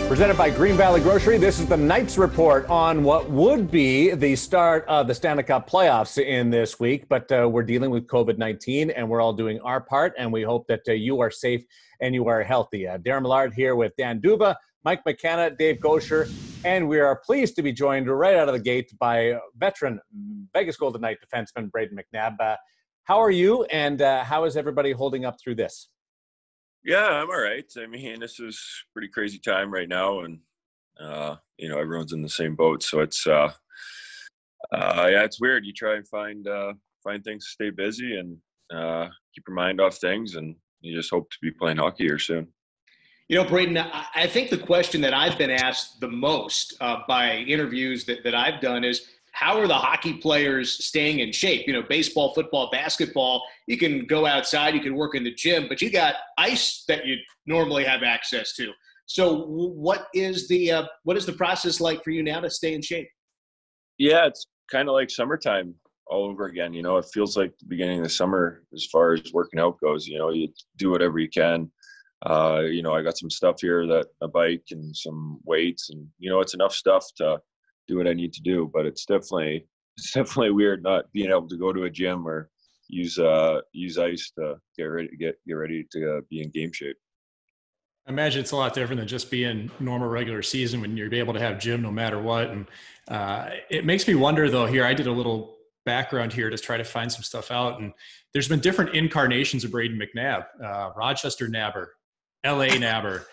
Presented by Green Valley Grocery, this is the Knights Report on what would be the start of the Stanley Cup playoffs in this week. But we're dealing with COVID-19, and we're all doing our part, and we hope that you are safe and you are healthy. Darren Millard here with Dan Duva, Mike McKenna, Dave Gosher, and we are pleased to be joined right out of the gate by veteran Vegas Golden Knight defenseman Brayden McNabb. How are you, and how is everybody holding up through this? Yeah, I'm all right. I mean, this is a pretty crazy time right now, and everyone's in the same boat. So it's it's weird. You try and find things to stay busy and keep your mind off things, and you just hope to be playing hockey here soon. You know, Brayden, I think the question that I've been asked the most by interviews that I've done is, how are the hockey players staying in shape? You know, baseball, football, basketball, you can go outside, you can work in the gym, but you got ice that you normally have access to. So what is the process like for you now to stay in shape? Yeah, it's kind of like summertime all over again. You know, it feels like the beginning of the summer as far as working out goes. You know, you do whatever you can. I got some stuff here, a bike and some weights, and, it's enough stuff to do what I need to do, but it's definitely weird not being able to go to a gym or use ice to get ready to be in game shape. I imagine it's a lot different than just being normal regular season when you're able to have gym no matter what. And it makes me wonder though, here, I did a little background here to try to find some stuff out. And there's been different incarnations of Brayden McNabb, Rochester Nabber, LA Nabber.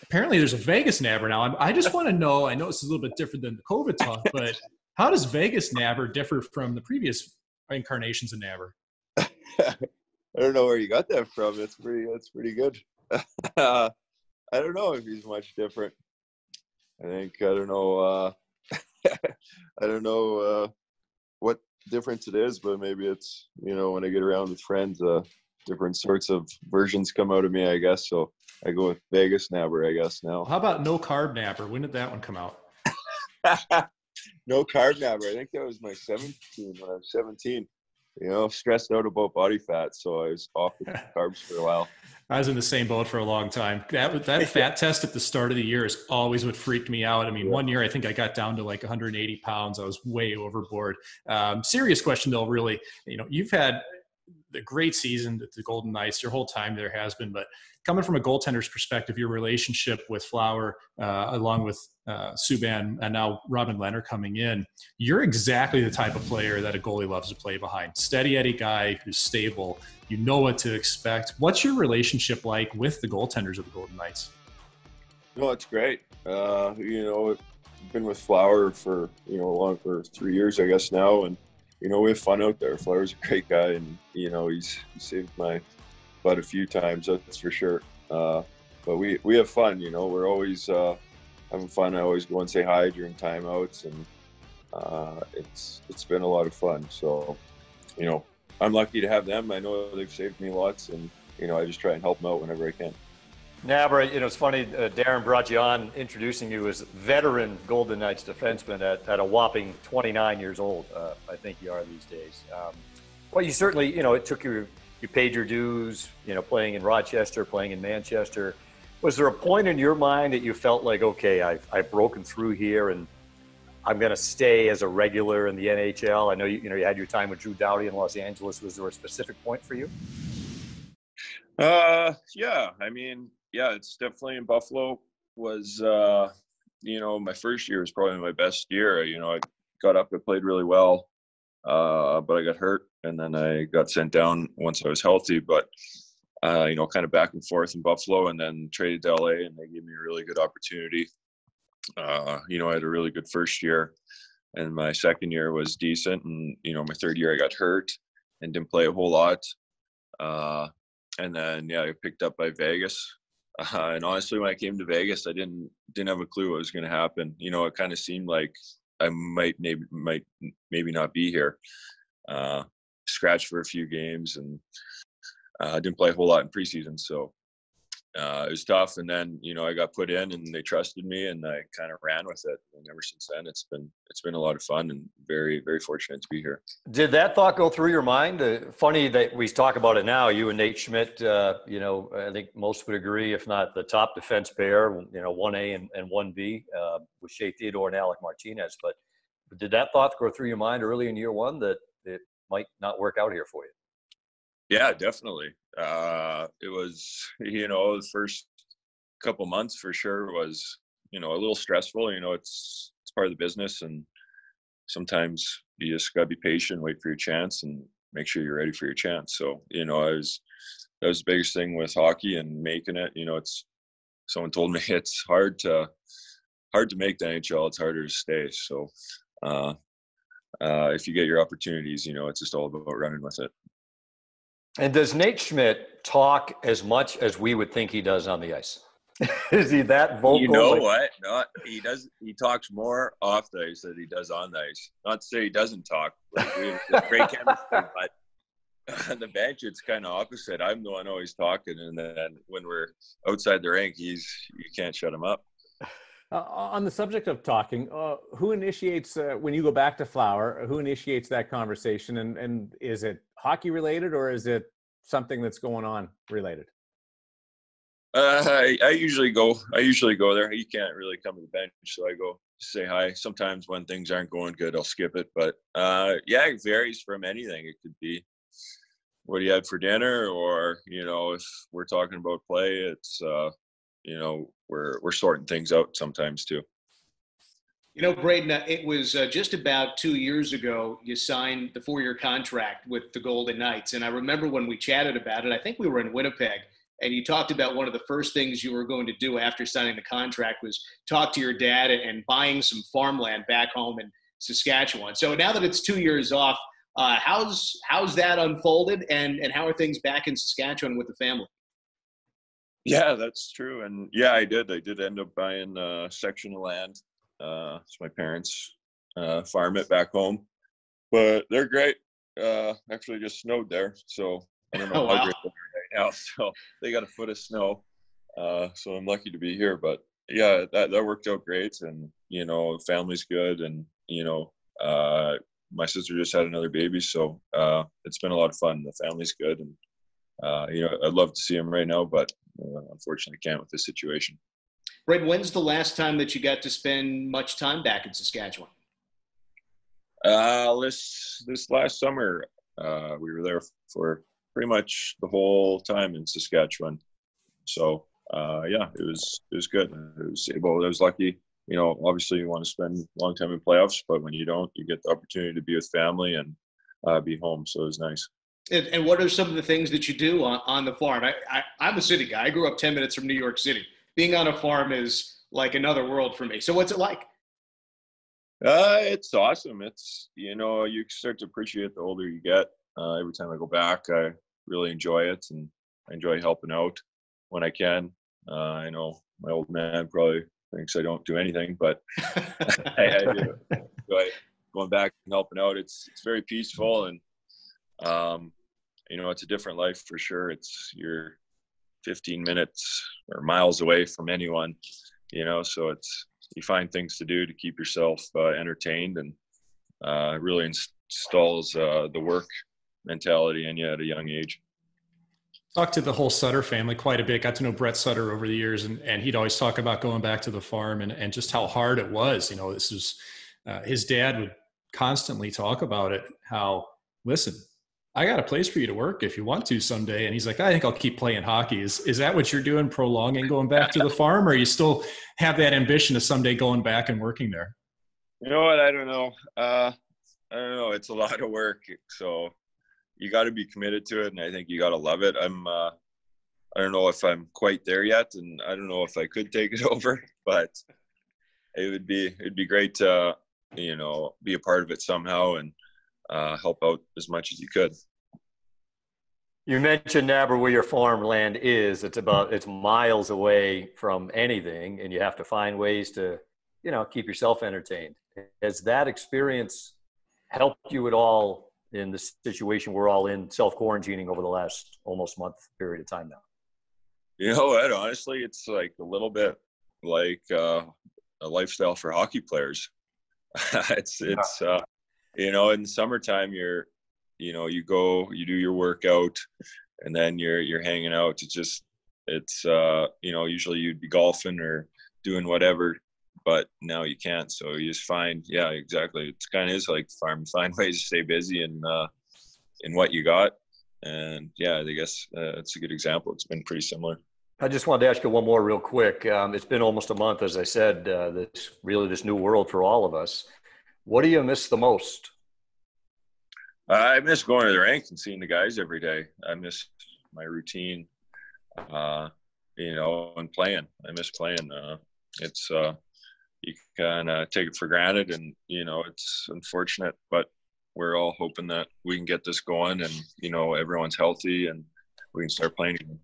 Apparently there's a Vegas Nabber now. I just want to know, I know it's a little bit different than the COVID talk, but how does Vegas Nabber differ from the previous incarnations of Nabber? I don't know where you got that from. That's pretty good. I don't know if he's much different. I don't know what difference it is, but maybe it's, when I get around with friends, different sorts of versions come out of me, I guess. So I go with Vegas Nabber, I guess, now. How about No Carb Nabber? When did that one come out? No Carb Nabber. I think that was when I was 17. Stressed out about body fat, so I was off the carbs for a while. I was in the same boat for a long time. That fat test at the start of the year is always what freaked me out. I mean, one year I think I got down to like 180 pounds. I was way overboard. Serious question though, really. You've had the great season that the Golden Knights, your whole time there has been, but coming from a goaltender's perspective, your relationship with Flower, along with Subban and now Robin Leonard coming in, you're exactly the type of player that a goalie loves to play behind. Steady Eddie guy who's stable. You know what to expect. What's your relationship like with the goaltenders of the Golden Knights? No, it's great. I've been with Flower for, for 3 years, I guess now. And, we have fun out there. Flower's a great guy, and, he's saved my butt a few times, that's for sure. But we have fun, we're always having fun. I always go and say hi during timeouts, and it's been a lot of fun. So, I'm lucky to have them. I know they've saved me lots, and, I just try and help them out whenever I can. Nabber, it's funny, Darren brought you on introducing you as veteran Golden Knights defenseman at a whopping 29 years old, I think you are these days. Well, you certainly, it took you paid your dues, playing in Rochester, playing in Manchester. Was there a point in your mind that you felt like, okay, I've broken through here and I'm going to stay as a regular in the NHL? I know you had your time with Drew Doughty in Los Angeles. Was there a specific point for you? Yeah. I mean, yeah, it's definitely in Buffalo was, my first year was probably my best year. I got up, I played really well, but I got hurt, and then I got sent down once I was healthy. But, kind of back and forth in Buffalo, and then traded to LA, and they gave me a really good opportunity. I had a really good first year, and my second year was decent. And, my third year I got hurt and didn't play a whole lot. And then, I got picked up by Vegas. And honestly, when I came to Vegas, I didn't have a clue what was going to happen. It kind of seemed like I might maybe not be here. Scratched for a few games, and didn't play a whole lot in preseason. So it was tough. And then, I got put in and they trusted me and I kind of ran with it. And ever since then, it's been a lot of fun and very, very fortunate to be here. Did that thought go through your mind? Funny that we talk about it now, you and Nate Schmidt, I think most would agree, if not the top defense pair, 1A and 1B with Shea Theodore and Alec Martinez. But did that thought go through your mind early in year one that it might not work out here for you? Yeah, definitely. It was, the first couple months for sure was, a little stressful. It's part of the business, and sometimes you just gotta be patient, wait for your chance, and make sure you're ready for your chance. So, that was the biggest thing with hockey and making it. Someone told me it's hard to make the NHL. It's harder to stay. So, if you get your opportunities, it's just all about running with it. And does Nate Schmidt talk as much as we would think he does on the ice? Is he that vocal? You know what? No, he does. He talks more off the ice than he does on the ice. Not to say he doesn't talk. Like, we have great chemistry, but on the bench, it's kind of opposite. I'm the one always talking, and then when we're outside the rink, you can't shut him up. On the subject of talking, who initiates when you go back to Flower? Who initiates that conversation, and is it hockey related or is it something that's going on related? I usually go there. He can't really come to the bench, so I go say hi. Sometimes when things aren't going good, I'll skip it. But it varies from anything. It could be what you had for dinner, or if we're talking about play, it's we're sorting things out sometimes too. Brayden, it was just about 2 years ago you signed the 4-year contract with the Golden Knights. And I remember when we chatted about it, I think we were in Winnipeg, and you talked about one of the first things you were going to do after signing the contract was talk to your dad and buying some farmland back home in Saskatchewan. So now that it's 2 years off, how's that unfolded, and how are things back in Saskatchewan with the family? Yeah, that's true. And yeah, I did end up buying a section of land. It's my parents' farm it back home, but they're great. Actually just snowed there, so I don't know how great they're right now. So they got a foot of snow. So I'm lucky to be here, but yeah, that worked out great. And, family's good. And, my sister just had another baby. So it's been a lot of fun. The family's good. And, I'd love to see him right now, but unfortunately can't with this situation. Brayden, when's the last time that you got to spend much time back in Saskatchewan? This last summer, we were there for pretty much the whole time in Saskatchewan. So it was good. I was lucky. Obviously you want to spend a long time in playoffs, but when you don't, you get the opportunity to be with family and be home. So it was nice. And what are some of the things that you do on the farm? I'm a city guy. I grew up 10 minutes from New York City. Being on a farm is like another world for me. So what's it like? It's awesome. It's, you start to appreciate the older you get. Every time I go back, I really enjoy it, and I enjoy helping out when I can. I know my old man probably thinks I don't do anything, but I do enjoy going back and helping out. It's very peaceful, and it's a different life for sure. You're 15 minutes or miles away from anyone, so you find things to do to keep yourself entertained, and really installs the work mentality in you at a young age. Talked to the whole Sutter family quite a bit. Got to know Brett Sutter over the years, and he'd always talk about going back to the farm and just how hard it was. This was his dad would constantly talk about it. How, listen, I got a place for you to work if you want to someday. And he's like, I think I'll keep playing hockey. Is that what you're doing, prolonging going back to the farm, or you still have that ambition of someday going back and working there? You know what? I don't know. I don't know. It's a lot of work. So you got to be committed to it, and I think you got to love it. I don't know if I'm quite there yet, and I don't know if I could take it over, but it'd be great to, be a part of it somehow and help out as much as you could. You mentioned, Nabber, where your farmland is. It's miles away from anything, and you have to find ways to, keep yourself entertained. Has that experience helped you at all in the situation we're all in, self-quarantining over the last almost month period of time now? You know what? Honestly, it's like a little bit like a lifestyle for hockey players. it's you know, in the summertime, you go, you do your workout, and then you're hanging out. It's you know, usually you'd be golfing or doing whatever, but now you can't. So you just find, yeah, exactly. It's kind of is like farm. Find ways to stay busy in what you got. And yeah, I guess it's a good example. It's been pretty similar. I just wanted to ask you one more real quick. It's been almost a month, as I said, this new world for all of us. What do you miss the most? I miss going to the rink and seeing the guys every day. I miss my routine, you know, and playing. I miss playing. It's you kind of take it for granted, and you know, it's unfortunate, but we're all hoping that we can get this going, and you know, everyone's healthy and we can start playing again.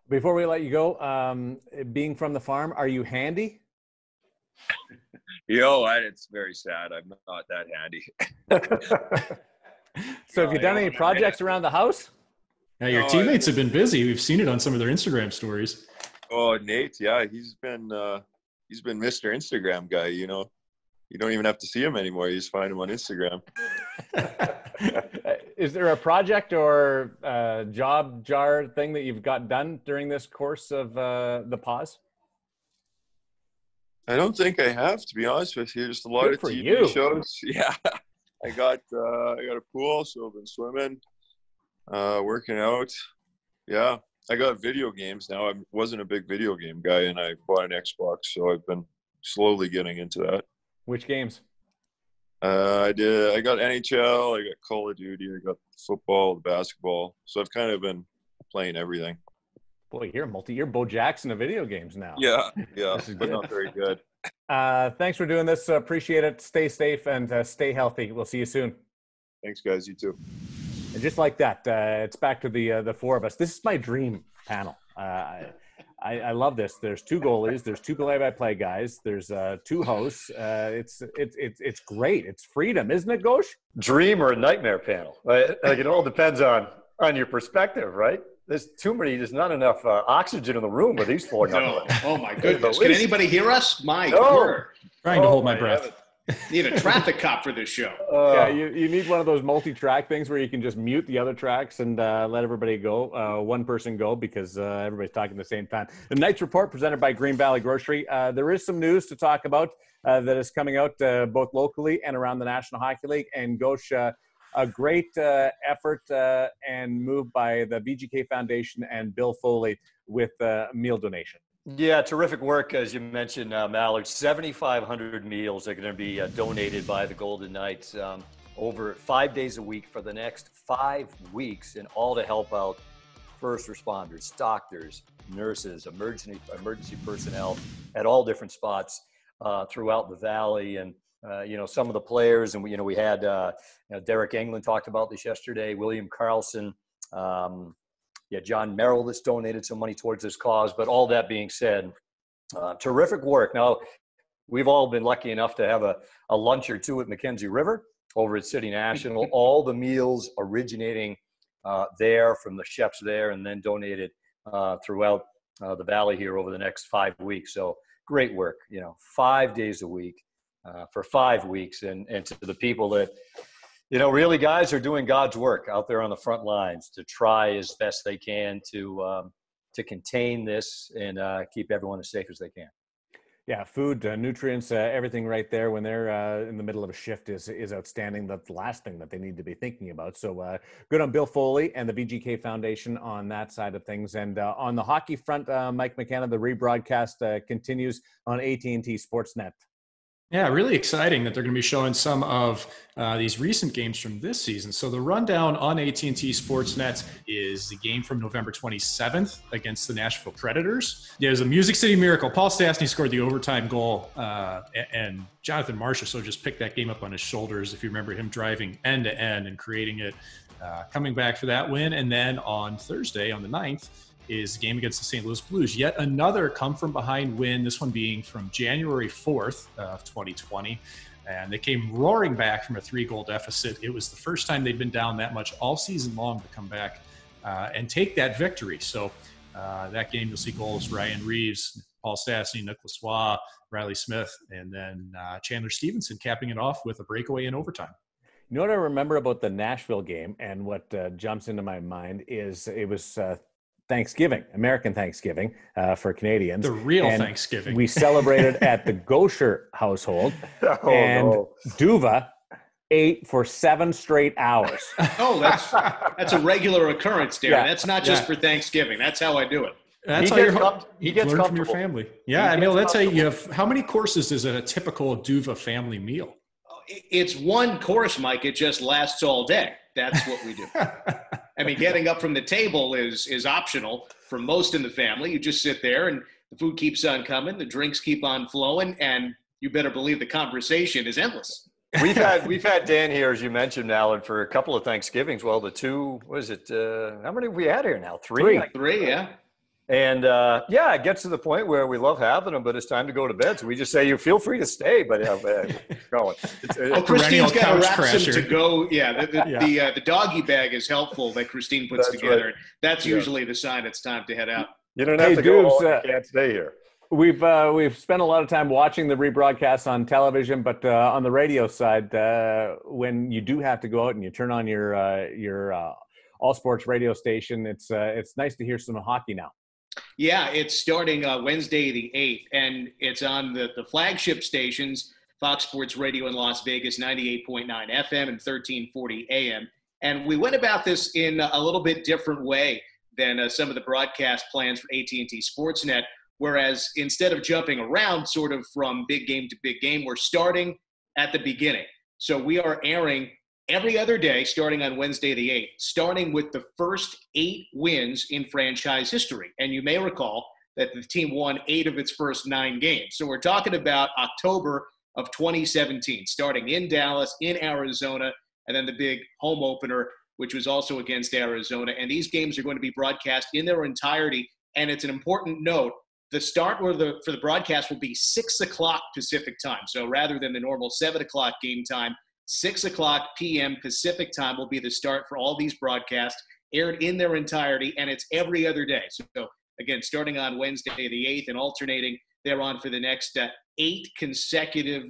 Before we let you go, being from the farm, are you handy? You know, it's very sad. I'm not that handy. So have you done any projects around the house? Yeah, your teammates have been busy. We've seen it on some of their Instagram stories. Oh, Nate, yeah, he's been Mr. Instagram guy, you know. You don't even have to see him anymore. You just find him on Instagram. Is there a project or job jar thing that you've got done during this course of the pause? I don't think I have, to be honest with you. Just a lot Good of for TV you. shows. Yeah, I got a pool, so I've been swimming, working out. Yeah, I got video games now. I wasn't a big video game guy, and I bought an Xbox, so I've been slowly getting into that. Which games? I got NHL, I got Call of Duty, I got football, basketball. So I've kind of been playing everything. Boy, you're Bo Jackson of video games now. Yeah, good. But not very good. Thanks for doing this. Appreciate it. Stay safe and stay healthy. We'll see you soon. Thanks, guys. You too. And just like that, it's back to the four of us. This is my dream panel. I love this. There's two goalies. There's two play-by-play guys. There's two hosts. It's great. It's freedom, isn't it, Ghosh? Dream or a nightmare panel? Like it all depends on your perspective, right? There's not enough oxygen in the room with these four. No. Oh my goodness! Can anybody hear us? My word! Trying to hold my breath. Need a traffic cop for this show. Yeah, you need one of those multi-track things where you can just mute the other tracks and let everybody go, one person go, because everybody's talking at the same time. The Knights Report presented by Green Valley Grocery. There is some news to talk about that is coming out both locally and around the National Hockey League. And Ghosh, a great effort and move by the VGK Foundation and Bill Foley with meal donation. Yeah, terrific work, as you mentioned, Mallard. 7,500 meals are going to be donated by the Golden Knights over 5 days a week for the next 5 weeks, and all to help out first responders, doctors, nurses, emergency personnel at all different spots throughout the valley. And some of the players, and we had Derek Englund talked about this yesterday, William Karlsson. John Merrill that's donated some money towards this cause. But all that being said, terrific work. Now, we've all been lucky enough to have a lunch or two at Mackenzie River over at City National. All the meals originating there from the chefs there, and then donated throughout the valley here over the next 5 weeks. So great work, 5 days a week for 5 weeks. And to the people that, really, guys are doing God's work out there on the front lines to try as best they can to contain this and keep everyone as safe as they can. Yeah, food, nutrients, everything right there when they're in the middle of a shift is outstanding. That's the last thing that they need to be thinking about. So good on Bill Foley and the VGK Foundation on that side of things. And on the hockey front, Mike McKenna, the rebroadcast continues on AT&T Sportsnet. Yeah, really exciting that they're going to be showing some of these recent games from this season. So the rundown on AT&T Sportsnet is the game from November 27th against the Nashville Predators. Yeah, it was a Music City miracle. Paul Stastny scored the overtime goal, and Jonathan Marchessault just picked that game up on his shoulders, if you remember him driving end to end and creating it, coming back for that win. And then on Thursday, on the 9th, is the game against the St. Louis Blues. Yet another come-from-behind win, this one being from January 4th of 2020. And they came roaring back from a 3-goal deficit. It was the first time they'd been down that much all season long to come back and take that victory. So That game, you'll see goals Ryan Reeves, Paul Stastny, Nick Lasois, Riley Smith, and then Chandler Stevenson capping it off with a breakaway in overtime. You know what I remember about the Nashville game, and what jumps into my mind is it was Thanksgiving, American Thanksgiving for Canadians. The real and Thanksgiving. We celebrated at the Gosher household, Duva ate for 7 straight hours. Oh, that's a regular occurrence, Darren. Yeah. That's not just for Thanksgiving. That's how I do it. That's how he gets learn from your family. Yeah, I mean, let's say you have how many courses is a typical Duva family meal? It's one course, Mike. It just lasts all day. That's what we do. I mean, getting up from the table is optional for most in the family. You just sit there and the food keeps on coming, the drinks keep on flowing, and you better believe the conversation is endless. We've had Dan here, as you mentioned, Alan, for a couple of Thanksgivings. Well, the two, what is it? How many have we had here now? Three, yeah. And it gets to the point where we love having them, but it's time to go to bed. So we just say, you feel free to stay, but going. Christine's got to wrap some to go. Yeah, the doggy bag is helpful that Christine puts together. Right. That's usually the sign it's time to head out. You don't have to go home. You can't stay here. We've spent a lot of time watching the rebroadcasts on television, but on the radio side, when you do have to go out and you turn on your all sports radio station, it's nice to hear some hockey now. Yeah, it's starting Wednesday the 8th, and it's on the flagship stations, Fox Sports Radio in Las Vegas, 98.9 FM and 1340 AM. And we went about this in a little bit different way than some of the broadcast plans for AT&T Sportsnet, whereas instead of jumping around sort of from big game to big game, we're starting at the beginning. So we are airing every other day, starting on Wednesday the 8th, starting with the first 8 wins in franchise history. And you may recall that the team won 8 of its first 9 games. So we're talking about October of 2017, starting in Dallas, in Arizona, and then the big home opener, which was also against Arizona. And these games are going to be broadcast in their entirety. And it's an important note. The start for the broadcast will be 6 o'clock Pacific time. So rather than the normal 7 o'clock game time, 6 o'clock p.m. Pacific time will be the start for all these broadcasts, aired in their entirety, and it's every other day. So, again, starting on Wednesday the 8th and alternating thereon for the next 8 consecutive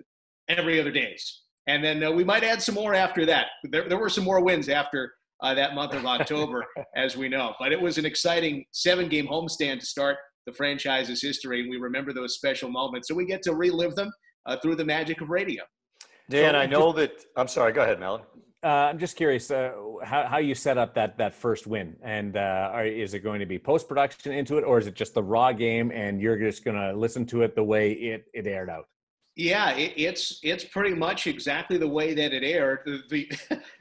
every other days. And then we might add some more after that. There were some more wins after that month of October, as we know. But it was an exciting 7-game homestand to start the franchise's history, and we remember those special moments. So we get to relive them through the magic of radio. Dan, so I know that – I'm sorry. Go ahead, Malin. I'm just curious how you set up that first win. And is it going to be post-production into it, or is it just the raw game and you're just going to listen to it the way it aired out? Yeah, it's pretty much exactly the way that it aired,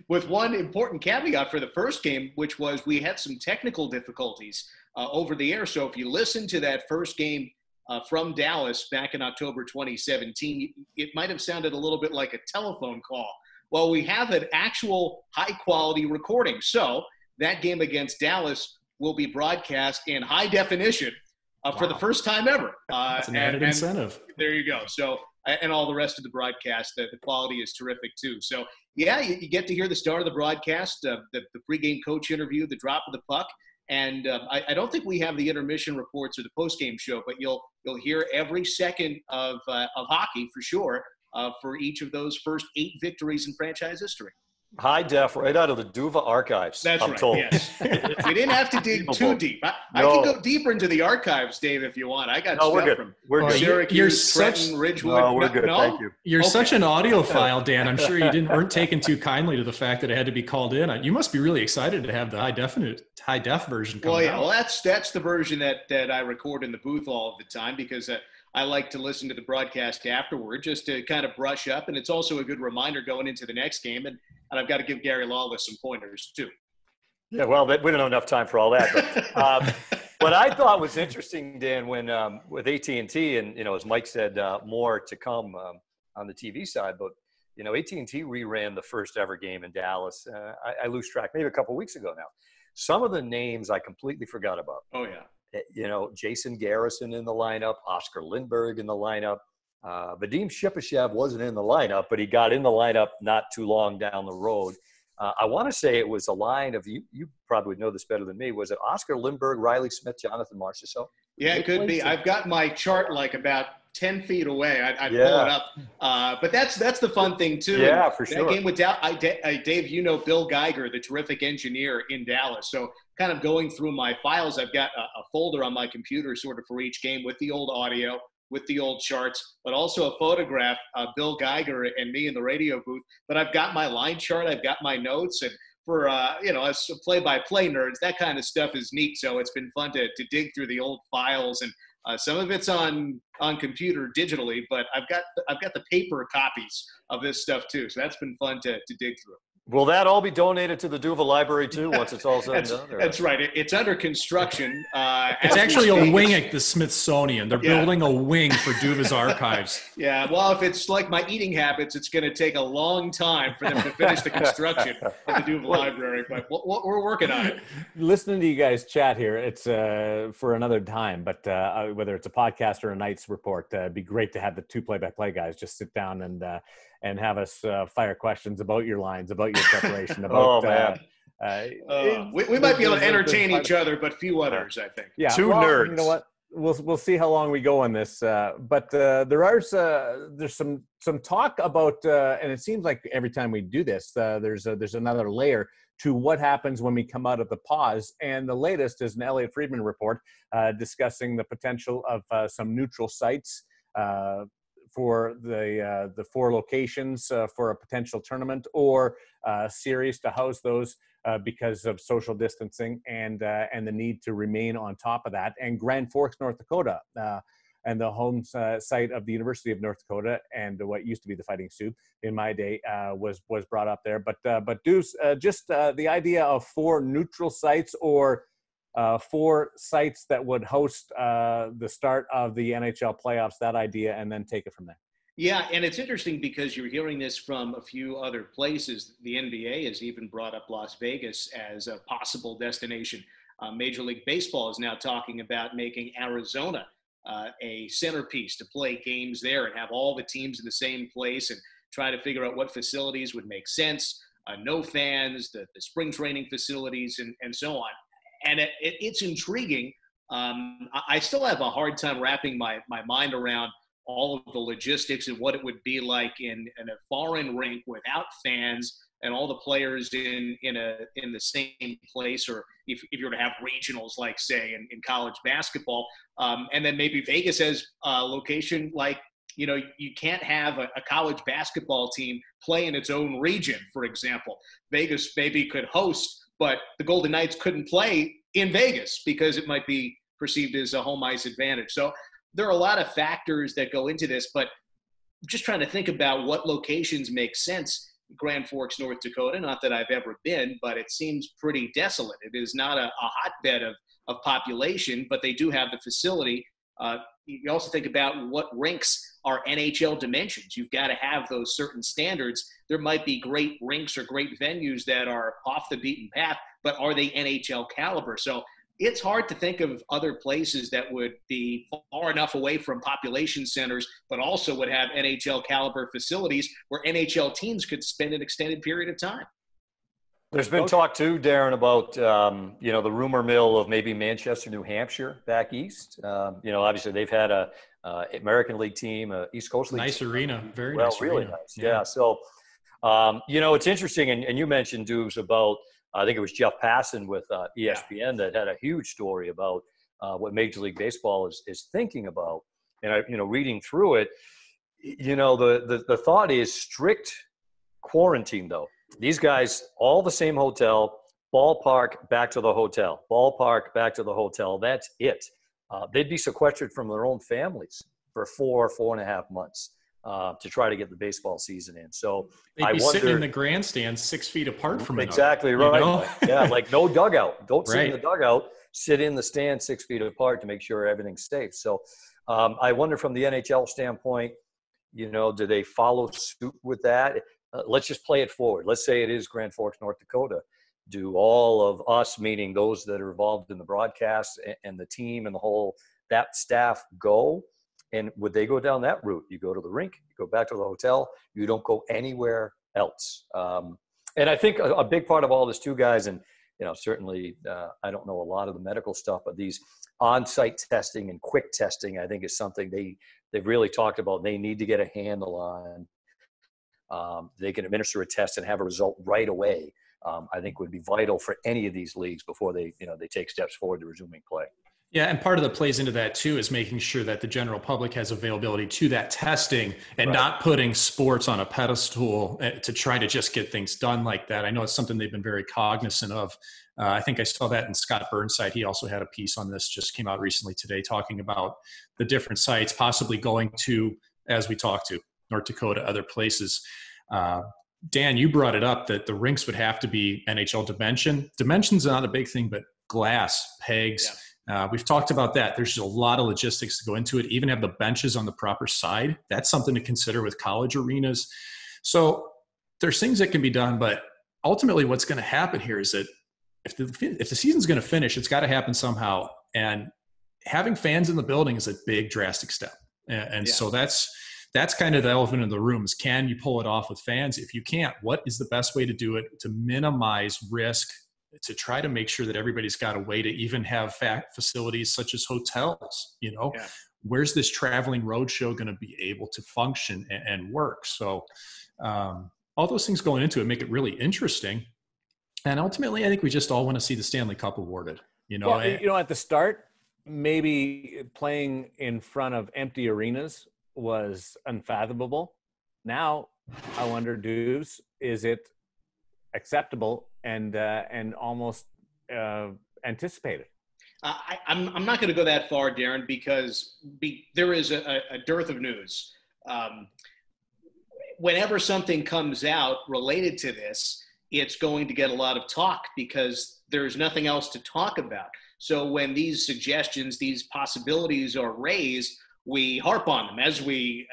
with one important caveat for the first game, which was we had some technical difficulties over the air. So if you listen to that first game from Dallas back in October 2017, it might have sounded a little bit like a telephone call. Well, we have an actual high-quality recording. So that game against Dallas will be broadcast in high definition for the first time ever. That's an added incentive. There you go. So, and all the rest of the broadcast, the quality is terrific too. So, yeah, you get to hear the start of the broadcast, the pregame coach interview, the drop of the puck. And I don't think we have the intermission reports or the postgame show, but you'll hear every second of hockey for sure for each of those first 8 victories in franchise history. High def, right out of the Duva archives. That's I'm right. told. Yes. We didn't have to dig too deep. I can go deeper into the archives, Dave, if you want. I got stuff from Syracuse, Trenton, Ridgewood. No, we're good. Thank you. You're such an audiophile, Dan. I'm sure you weren't taken too kindly to the fact that it had to be called in. You must be really excited to have the high def version come out. Well, that's the version that I record in the booth all of the time, because I like to listen to the broadcast afterward just to kind of brush up. And it's also a good reminder going into the next game. And I've got to give Gary Lawless some pointers too. Yeah, well, we don't have enough time for all that. But what I thought was interesting, Dan, when with AT&T, and, as Mike said, more to come on the TV side. But, AT&T reran the first ever game in Dallas. I lose track, maybe a couple weeks ago now. Some of the names I completely forgot about. Oh, yeah. Jason Garrison in the lineup, Oscar Lindbergh in the lineup. Vadim Shipachyov wasn't in the lineup, but he got in the lineup not too long down the road. I want to say it was a line of, you probably would know this better than me, was it Oscar Lindbergh, Riley Smith, Jonathan Marchessault? Yeah, it could be. I've got my chart like about 10 feet away. I'd pull it up. But that's the fun thing, too. Yeah, for sure. That game with Dave, you know Bill Geiger, the terrific engineer in Dallas. So kind of going through my files, I've got a folder on my computer sort of for each game with the old audio, with the old charts, but also a photograph of Bill Geiger and me in the radio booth. But I've got my line chart. I've got my notes. And for, us play-by-play nerds, that kind of stuff is neat. So it's been fun to dig through the old files, and some of it's on computer digitally, but I've got the paper copies of this stuff too. So that's been fun to dig through. Will that all be donated to the Duva Library too once it's all said and done? That's right. It's under construction. It's actually a wing at the Smithsonian. They're building a wing for Duva's archives. Yeah, well, if it's like my eating habits, it's going to take a long time for them to finish the construction of the Duva Library, but we're working on it. Listening to you guys chat here, it's for another time, but whether it's a podcast or a Knights report, it'd be great to have the two play-by-play guys just sit down and have us fire questions about your lines, about your preparation, about we might be able to entertain each other, but few others, I think. Yeah, two nerds. You know what? We'll see how long we go on this, but there's some talk about, and it seems like every time we do this, there's another layer to what happens when we come out of the pause. And the latest is an Elliot Friedman report discussing the potential of some neutral sites for the 4 locations for a potential tournament or series to house those because of social distancing and the need to remain on top of that. And Grand Forks, North Dakota, and the home site of the University of North Dakota and what used to be the Fighting Sioux in my day was brought up there. But Deuce, just the idea of 4 neutral sites or 4 sites that would host the start of the NHL playoffs, that idea, and then take it from there. Yeah, and it's interesting because you're hearing this from a few other places. The NBA has even brought up Las Vegas as a possible destination. Major League Baseball is now talking about making Arizona a centerpiece to play games there and have all the teams in the same place and try to figure out what facilities would make sense. No fans, the spring training facilities, and so on. And it's intriguing. I still have a hard time wrapping my mind around all of the logistics and what it would be like in a foreign rink without fans and all the players in the same place, or if you were to have regionals, like say in college basketball, and then maybe Vegas has a location like, you can't have a college basketball team play in its own region, for example. Vegas maybe could host, but the Golden Knights couldn't play in Vegas because it might be perceived as a home ice advantage. So there are a lot of factors that go into this, but just trying to think about what locations make sense. Grand Forks, North Dakota, not that I've ever been, but it seems pretty desolate. It is not a hotbed of population, but they do have the facility. You also think about what rinks are NHL dimensions. You've got to have those certain standards. There might be great rinks or great venues that are off the beaten path, but are they NHL caliber? So it's hard to think of other places that would be far enough away from population centers, but also would have NHL caliber facilities where NHL teams could spend an extended period of time. There's been talk too, Darren, about the rumor mill of maybe Manchester, New Hampshire, back east. Obviously they've had a American League team, a East Coast League nice team. Arena, very nice. Really arena. Nice. Yeah. So, it's interesting, and you mentioned, Dubes, about I think it was Jeff Passan with ESPN that had a huge story about what Major League Baseball is thinking about. And reading through it, the thought is strict quarantine though. These guys, all the same hotel, ballpark, back to the hotel, ballpark, back to the hotel. That's it. They'd be sequestered from their own families for 4.5 months to try to get the baseball season in. So they'd be sitting in the grandstand 6 feet apart from it. Exactly right. Yeah, like no dugout. Don't sit in the dugout. Sit in the stand 6 feet apart to make sure everything's safe. So I wonder from the NHL standpoint, do they follow suit with that? Let's just play it forward. Let's say it is Grand Forks, North Dakota. Do all of us, meaning those that are involved in the broadcast and the team and that staff go? And would they go down that route? You go to the rink, you go back to the hotel, you don't go anywhere else. And I think a big part of all this too, guys, and certainly I don't know a lot of the medical stuff, but these on-site testing and quick testing, I think, is something they've really talked about. They need to get a handle on. They can administer a test and have a result right away. I think would be vital for any of these leagues before they take steps forward to resuming play. Yeah, and part of that plays into that too is making sure that the general public has availability to that testing and not putting sports on a pedestal to try to just get things done like that. I know it's something they've been very cognizant of. I think I saw that in Scott Burnside. He also had a piece on this, just came out recently today, talking about the different sites possibly going to, as we talked to, North Dakota, other places. Dan, you brought it up that the rinks would have to be NHL dimension. Dimension's not a big thing, but glass, pegs. Yeah. We've talked about that. There's a lot of logistics to go into it. Even have the benches on the proper side. That's something to consider with college arenas. So there's things that can be done, but ultimately what's going to happen here is that if the season's going to finish, it's got to happen somehow. And having fans in the building is a big, drastic step. And so that's kind of the elephant in the room is, can you pull it off with fans? If you can't, what is the best way to do it to minimize risk, to try to make sure that everybody's got a way to even have facilities such as hotels, where's this traveling roadshow going to be able to function and work? So all those things going into it make it really interesting. And ultimately, I think we just all want to see the Stanley Cup awarded, Well, at the start, maybe playing in front of empty arenas was unfathomable. Now, I wonder, Dubes, is it acceptable and almost anticipated? I'm not going to go that far, Darren, because there is a dearth of news. Whenever something comes out related to this, it's going to get a lot of talk because there's nothing else to talk about. So when these suggestions, these possibilities are raised, we harp on them as we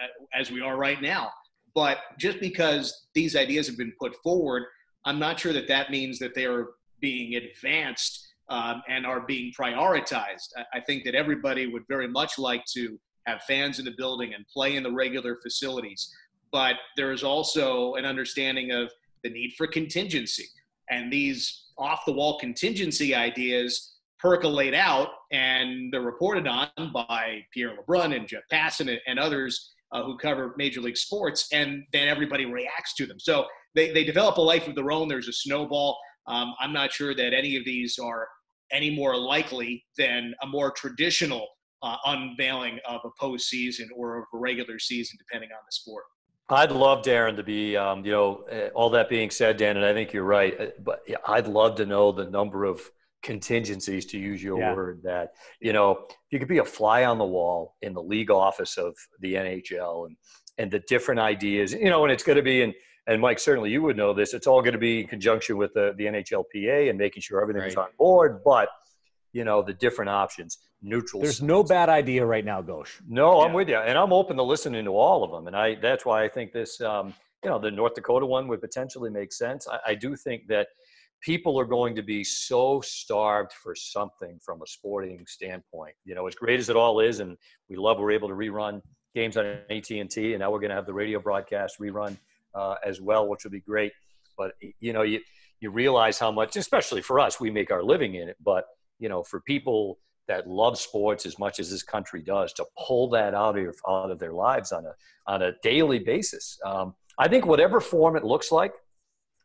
are right now. But just because these ideas have been put forward, I'm not sure that means that they are being advanced and are being prioritized. I think that everybody would very much like to have fans in the building and play in the regular facilities. But there is also an understanding of the need for contingency. And these off-the-wall contingency ideas percolate out, and they're reported on by Pierre LeBrun and Jeff Passan and others who cover Major League Sports, and then everybody reacts to them. So they develop a life of their own. There's a snowball. I'm not sure that any of these are any more likely than a more traditional unveiling of a postseason or of a regular season, depending on the sport. I'd love, Darren, to be, all that being said, Dan, and I think you're right, but I'd love to know the number of contingencies, to use your word, that, you could be a fly on the wall in the league office of the NHL and the different ideas, and it's going to be, and Mike, certainly you would know this, it's all going to be in conjunction with the NHLPA and making sure everything is on board, but, the different options. Neutral. There's no bad idea right now, Ghosh. No, I'm with you, and I'm open to listening to all of them. And that's why I think this, the North Dakota one would potentially make sense. I do think that people are going to be so starved for something from a sporting standpoint. As great as it all is, and we're able to rerun games on AT&T, and now we're going to have the radio broadcast rerun as well, which will be great. But you realize how much, especially for us, we make our living in it. But for people that love sports as much as this country does, to pull that out of their lives on a daily basis. I think whatever form it looks like,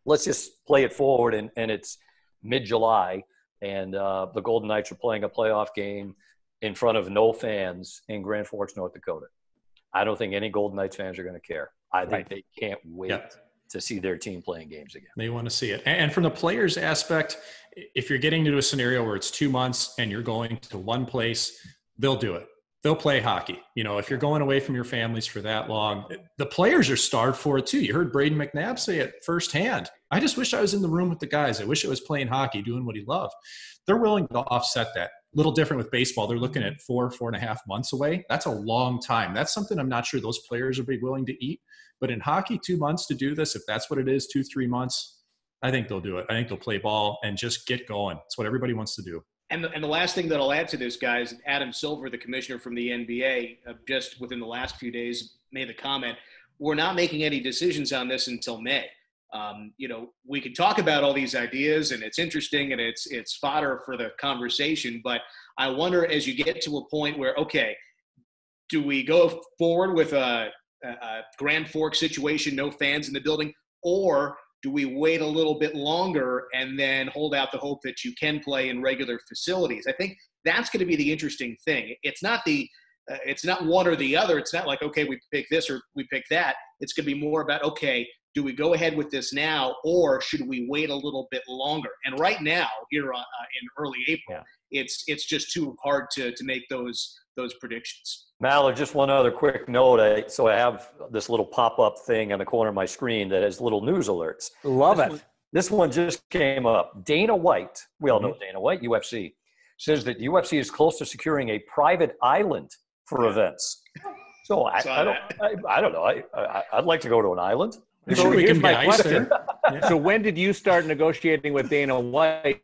let's just play it forward, and it's mid-July, and the Golden Knights are playing a playoff game in front of no fans in Grand Forks, North Dakota. I don't think any Golden Knights fans are going to care. I think they can't wait to see their team playing games again. They want to see it. And from the players' aspect, if you're getting into a scenario where it's 2 months and you're going to one place, they'll do it. They'll play hockey. If you're going away from your families for that long, the players are starved for it too. You heard Brayden McNabb say it firsthand. I just wish I was in the room with the guys. I wish I was playing hockey, doing what he loved. They're willing to offset that. A little different with baseball. They're looking at 4.5 months away. That's a long time. That's something I'm not sure those players would be willing to eat. But in hockey, 2 months to do this, if that's what it is, 2-3 months, I think they'll do it. I think they'll play ball and just get going. It's what everybody wants to do. And the last thing that I'll add to this, guys, Adam Silver, the commissioner from the NBA, just within the last few days made the comment, we're not making any decisions on this until May. We could talk about all these ideas, and it's interesting, and it's fodder for the conversation. But I wonder, as you get to a point where, okay, do we go forward with a Grand Forks situation, no fans in the building, or do we wait a little bit longer and then hold out the hope that you can play in regular facilities? I think that's going to be the interesting thing. It's not one or the other. It's not like, okay, we pick this or we pick that. It's going to be more about, okay, do we go ahead with this now, or should we wait a little bit longer? And right now, here in early April, it's just too hard to make those predictions. Mallard, just one other quick note. So I have this little pop-up thing on the corner of my screen that has little news alerts. Love it. This one just came up. Dana White, we all know Dana White, UFC, says that UFC is close to securing a private island for events. So I don't know. I'd like to go to an island. So here's my question. So when did you start negotiating with Dana White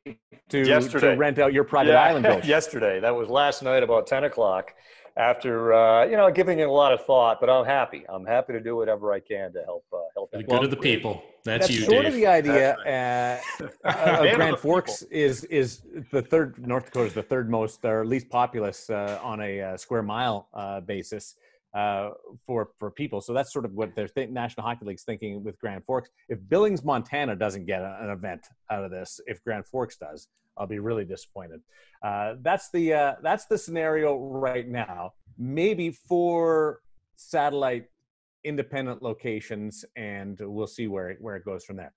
to rent out your private island? Yesterday. That was last night about 10 o'clock after, giving it a lot of thought, but I'm happy. I'm happy to do whatever I can to help. The good of the people. That's you, sort Dave. of the idea. Grand Forks is the third, North Dakota is the third most or least populous on a square mile basis. For people. So that's sort of what the National Hockey League's thinking with Grand Forks. If Billings, Montana doesn't get an event out of this, if Grand Forks does, I'll be really disappointed. That's the scenario right now. Maybe 4 satellite independent locations, and we'll see where it goes from there.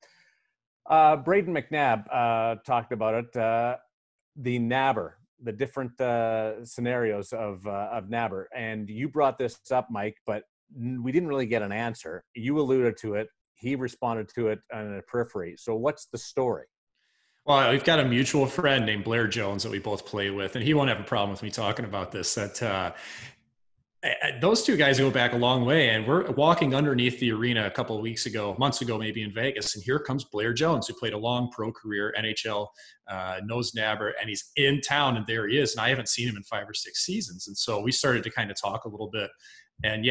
Brayden McNabb talked about it. The NABR, the different scenarios of NABR. And you brought this up, Mike, but we didn't really get an answer. You alluded to it. He responded to it on a periphery. So what's the story? Well, we've got a mutual friend named Blair Jones that we both play with, and he won't have a problem with me talking about this. That those two guys go back a long way, and we're walking underneath the arena a couple of months ago, maybe in Vegas, and here comes Blair Jones, who played a long pro career, NHL, knows NABR, and he's in town, and there he is, and I haven't seen him in 5 or 6 seasons, and so we started to kind of talk a little bit, and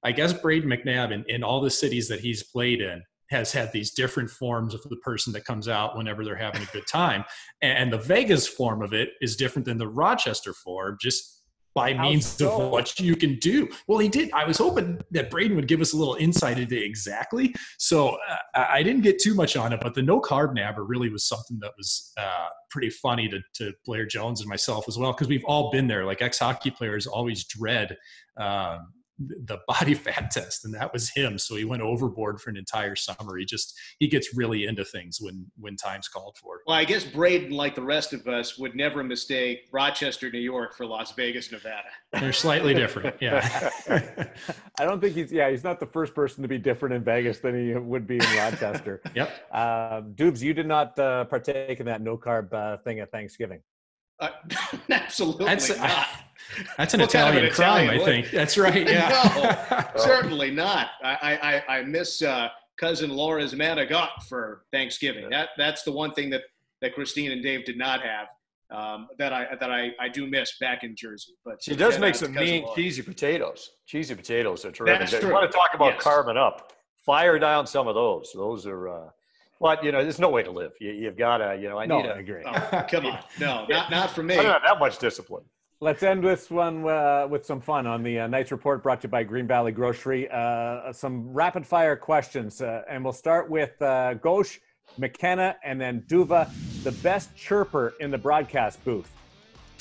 I guess Brayden McNabb in all the cities that he's played in has had these different forms of the person that comes out whenever they're having a good time, and the Vegas form of it is different than the Rochester form, just by means of what you can do. Well, he did. I was hoping that Brayden would give us a little insight into exactly. So I didn't get too much on it, but the no carb NABR really was something that was pretty funny to Blair Jones and myself as well, because we've all been there. Like ex-hockey players always dread the body fat test, and that was him. So he went overboard for an entire summer. He gets really into things when time's called for it. Well, I guess Brayden, like the rest of us, would never mistake Rochester, New York for Las Vegas, Nevada. They're slightly different. Yeah. I don't think he's not the first person to be different in Vegas than he would be in Rochester. Yep. Dubes, you did not partake in that no carb thing at Thanksgiving. Absolutely not. That's an Italian crime, I think. That's right. Yeah. No, certainly not. I miss cousin Laura's manigot for Thanksgiving. That's the one thing that Christine and Dave did not have. That I do miss back in Jersey. But she does make some mean cheesy potatoes. Cheesy potatoes are terrific. That's true. You want to talk about carbon up? Fire down some of those. Those are. But there's no way to live. You've got to. I agree. Oh, come on, no, not for me. I don't have that much discipline. Let's end this one with some fun on the Knights Report, brought to you by Green Valley Grocery. Some rapid fire questions, and we'll start with Ghosh, McKenna, and then Duva. The best chirper in the broadcast booth.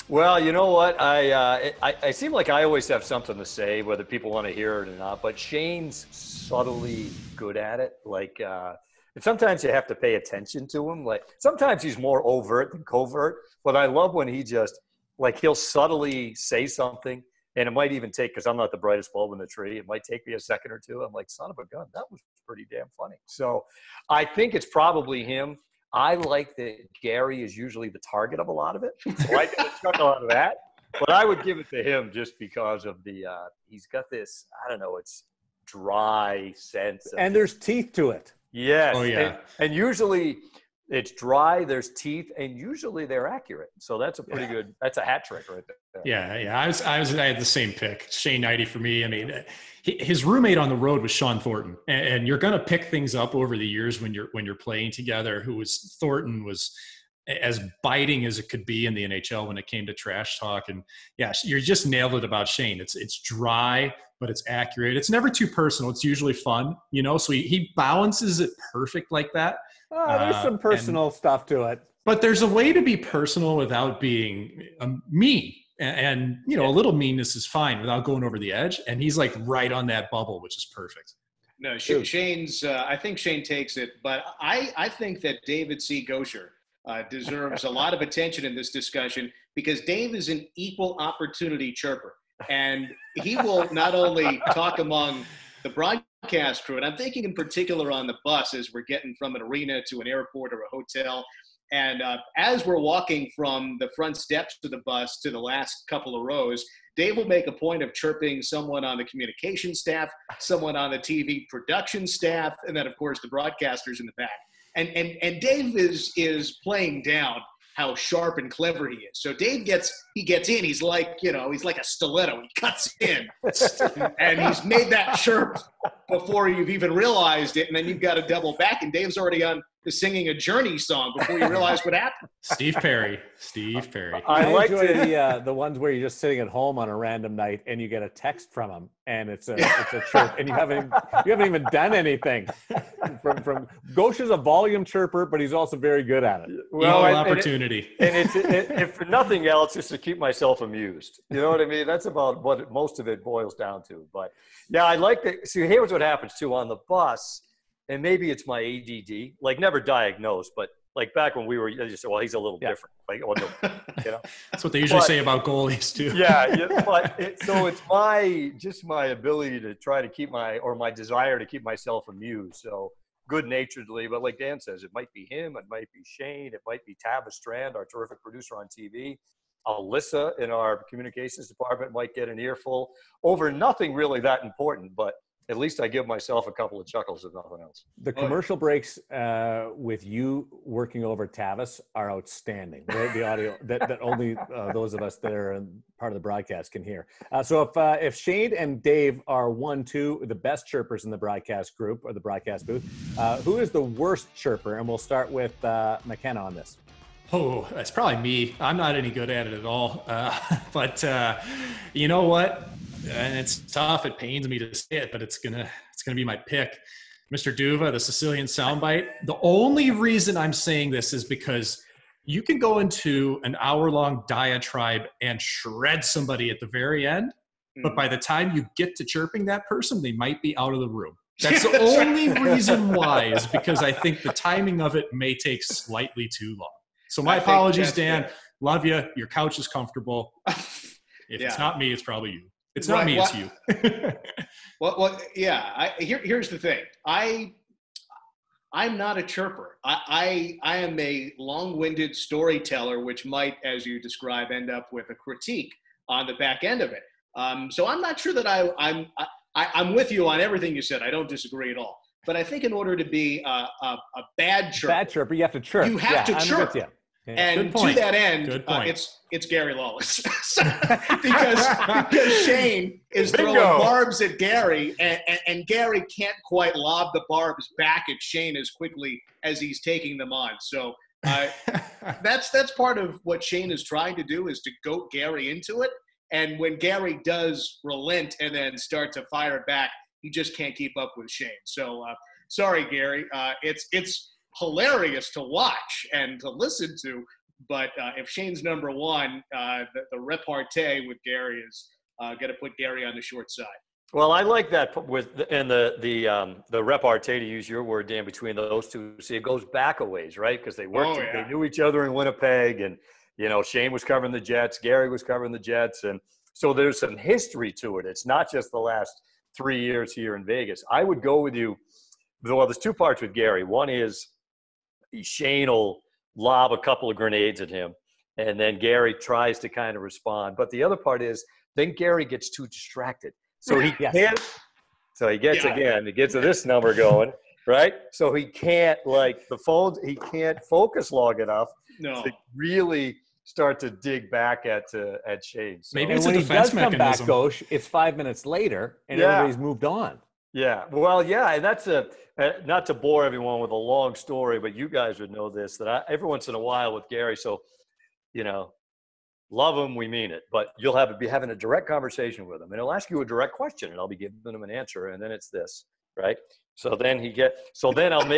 Well, you know what? I seem like I always have something to say, whether people want to hear it or not. But Shane's subtly good at it. And sometimes you have to pay attention to him. Like sometimes he's more overt than covert. But I love when he just he'll subtly say something, and it might even take, because I'm not the brightest bulb in the tree, it might take me a second or two. I'm like, son of a gun, that was pretty damn funny. So I think it's probably him. I like that Gary is usually the target of a lot of it. So I get a chuckle out of that. But I would give it to him just because of the he's got this, I don't know, it's dry sense. And there's teeth to it. Yes. Oh, yeah. And usually It's dry, there's teeth, and usually they're accurate. So that's a pretty good, that's a hat trick right there. Yeah. I had the same pick. Shane Knighty for me. I mean, his roommate on the road was Sean Thornton, and you're going to pick things up over the years when you're playing together. Thornton was as biting as it could be in the NHL when it came to trash talk. And yeah, you just nailed it about Shane. It's dry, but it's accurate. It's never too personal. It's usually fun, so he balances it perfect like that. There's some personal stuff to it. But there's a way to be personal without being mean. And a little meanness is fine without going over the edge. And he's like right on that bubble, which is perfect. No, Shane's, I think Shane takes it. But I think that David C. Gosher deserves a lot of attention in this discussion because Dave is an equal opportunity chirper. And he will not only talk among the broadcast crew, and I'm thinking in particular on the bus as we're getting from an arena to an airport or a hotel. And as we're walking from the front steps of the bus to the last couple of rows, Dave will make a point of chirping someone on the communication staff, someone on the TV production staff, and then, of course, the broadcasters in the back. And Dave is playing down how sharp and clever he is. So Dave gets in. He's like, he's like a stiletto. He cuts in, and he's made that chirp before you've even realized it, and then you've got to double back. And Dave's already on to singing a Journey song before you realize what happened. Steve Perry. I enjoy the ones where you're just sitting at home on a random night and you get a text from him and it's a chirp and you haven't even done anything. From Gosha's a volume chirper, but he's also very good at it. Well, opportunity. And it's if for nothing else, just to keep myself amused. You know what I mean? That's about what most of it boils down to. But yeah, I like that. See, here's what happens too on the bus. And maybe it's my ADD, like never diagnosed, but like back when we were, you just said, well, he's a little different. Like, That's what they usually say about goalies too. But it's my ability to try to keep my desire to keep myself amused. So good-naturedly, but like Dan says, it might be him, it might be Shane, it might be Tavis Strand, our terrific producer on TV. Alyssa in our communications department might get an earful over nothing really that important, but at least I give myself a couple of chuckles, if nothing else. The commercial breaks with you working over Tavis are outstanding. The audio that only those of us that are part of the broadcast can hear. So if Shane and Dave are 1-2, the best chirpers in the broadcast group or the broadcast booth, who is the worst chirper? And we'll start with McKenna on this. Oh, that's probably me. I'm not any good at it at all. But you know what? And it's tough. It pains me to say it, but it's gonna be my pick. Mr. Duva, the Sicilian soundbite. The only reason I'm saying this is because you can go into an hour-long diatribe and shred somebody at the very end, but by the time you get to chirping that person, they might be out of the room. That's the only reason why, is because I think the timing of it may take slightly too long. So my apologies, Dan. Fair. Love you. Your couch is comfortable. If it's not me, it's probably you. It's not me, it's you. Here's the thing. I'm not a chirper. I am a long-winded storyteller, which might, as you describe, end up with a critique on the back end of it. So I'm not sure that I'm with you on everything you said. I don't disagree at all. But I think in order to be a bad chirper, you have to chirp. You have to chirp. And to that end, it's Gary Lawless because Shane is throwing barbs at Gary, and Gary can't quite lob the barbs back at Shane as quickly as he's taking them on. So that's part of what Shane is trying to do, is to goat Gary into it. And when Gary does relent and then start to fire back, he just can't keep up with Shane. So sorry, Gary. It's hilarious to watch and to listen to, but if Shane's number one, the repartee with Gary is going to put Gary on the short side. Well, I like that the repartee, to use your word, Dan, between those two. See, it goes back a ways, right? Because they worked, they knew each other in Winnipeg, and Shane was covering the Jets, Gary was covering the Jets, and so there's some history to it. It's not just the last 3 years here in Vegas. I would go with you. Well, there's two parts with Gary. One is Shane will lob a couple of grenades at him, and then Gary tries to kind of respond. But the other part is then Gary gets too distracted. So he can't. So he gets he gets this number going, right? So he can't he can't focus long enough No. to really start to dig back at Shane. So. Maybe And it's when a he defense does come back, mechanism. Ghosh, it's 5 minutes later, and everybody's moved on. Yeah, well, yeah, and that's not to bore everyone with a long story, but you guys would know this, that every once in a while with Gary, so, love him, we mean it, but you'll be having a direct conversation with him, and he'll ask you a direct question, and I'll be giving him an answer, and then it's this, right? So then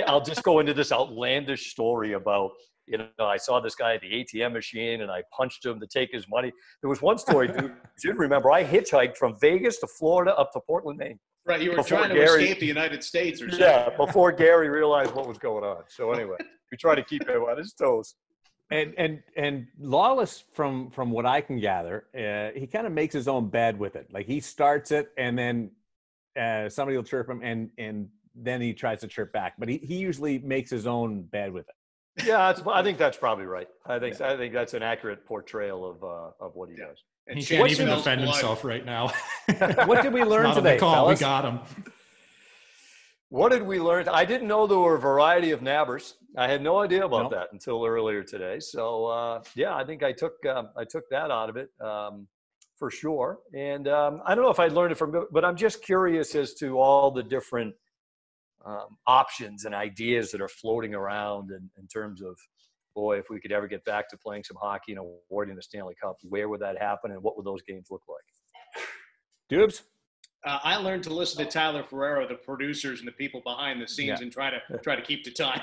I'll just go into this outlandish story about, I saw this guy at the ATM machine and I punched him to take his money. There was one story, dude, you remember, I hitchhiked from Vegas to Florida up to Portland, Maine. Right, you were trying to escape the United States or something. Yeah, before Gary realized what was going on. So anyway, we try to keep him on his toes. And Lawless, from what I can gather, he kind of makes his own bed with it. Like he starts it, and then somebody will chirp him, and then he tries to chirp back. But he usually makes his own bed with it. Yeah, I think that's probably right. I think that's an accurate portrayal of what he does. And he can't Shane even smells defend blood. himself right now. What did we learn Not on today, the call. fellas? We got him. What did we learn? I didn't know there were a variety of nabbers. I had no idea about that until earlier today. So I think I took that out of it for sure. And I don't know if I learned it from, but I'm just curious as to all the different options and ideas that are floating around in terms of, boy, if we could ever get back to playing some hockey and awarding the Stanley Cup, where would that happen and what would those games look like? Dubes? I learned to listen to Tyler Ferrero, the producers and the people behind the scenes, and try to keep to time.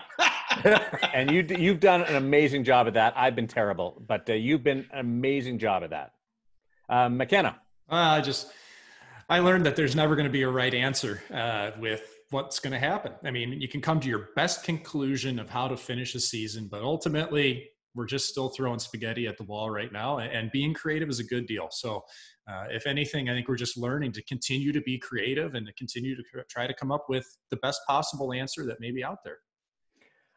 And you've done an amazing job at that. I've been terrible, but you've been an amazing job at that. McKenna? I learned that there's never going to be a right answer with what's going to happen. I mean, you can come to your best conclusion of how to finish a season, but ultimately we're just still throwing spaghetti at the wall right now, and being creative is a good deal. So if anything, I think we're just learning to continue to be creative and to continue to try to come up with the best possible answer that may be out there.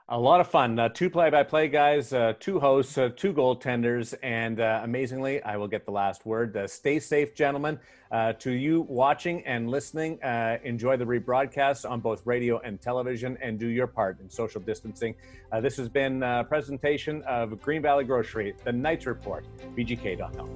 A lot of fun. 2 play-by-play guys, 2 hosts, 2 goaltenders, and amazingly, I will get the last word. Stay safe, gentlemen. To you watching and listening, enjoy the rebroadcast on both radio and television, and do your part in social distancing. This has been a presentation of Green Valley Grocery, the Knights Report, bgk.com.